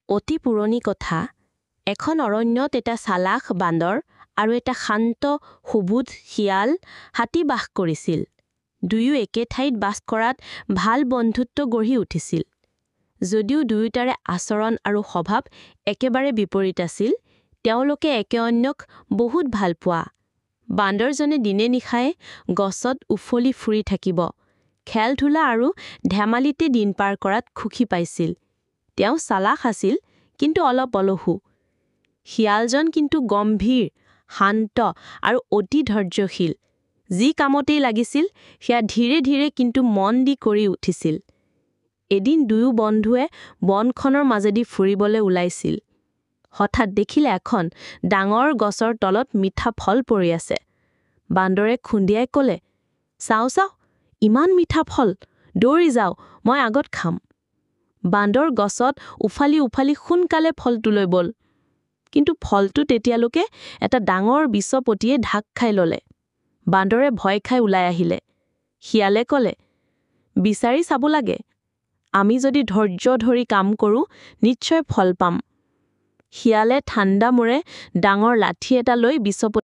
অতি পুৰণি কথা। এখন অৰণ্যত এটা চালাখ বান্দৰ আৰু এটা শান্ত সুবোধ শিয়াল হাতী বাস কৰিছিল। দুয়ো একে ঠাইত বাস কৰাত ভাল বন্ধুত্ব গঢ়ি উঠিছিল। যদিও দুয়োটাৰে আচৰণ আৰু স্বভাৱ একেবাৰে বিপৰীত আছিল, তেওঁলোকে একে অন্যক বহুত ভাল পোৱা। বান্দৰজনে দিনে নিশাই গছত উফলি ফুৰি থাকিব, খেল-ধূলা আৰু ধেমালিতে দিন পাৰ কৰাত সুখী পাইছিল। তেওঁ চালাখ আছিল, কিন্তু অলপ অলসু। শিয়ালজন কিন্তু গম্ভীৰ, শান্ত আৰু অতি ধৈৰ্যশীল। যি কামতেই লাগিছিল, সেয়া ধীৰে ধীৰে কিন্তু মন দি কৰি উঠিছিল। এদিন দুয়ো বন্ধুৱে বনখনৰ মাজেদি ফুৰিবলৈ ওলাইছিল। হঠাৎ দেখিলে এখন ডাঙৰ গছৰ তলত মিঠা ফল পৰি আছে। বান্দৰে খুন্দিয়াই ক'লে, "চাও চাও, ইমান মিঠা ফল, দৌৰি যাও, মই আগত খাম।" বান্দৰ গছত উফালি উফালি সোনকালে ফলটোলৈ গ'ল। কিন্তু ফলটো তেতিয়ালৈকে এটা ডাঙৰ বিছপতিয়ে ঢাক খাই ল'লে। বান্দৰে ভয় খাই ওলাই আহিলে। শিয়ালে ক'লে, "বিচাৰি চাব লাগে। আমি যদি ধৈৰ্য ধৰি কাম কৰোঁ, নিশ্চয় ফল পাম।" শিয়ালে ঠাণ্ডা মূৰে ডাঙৰ লাঠি এটা লৈ বিছপতি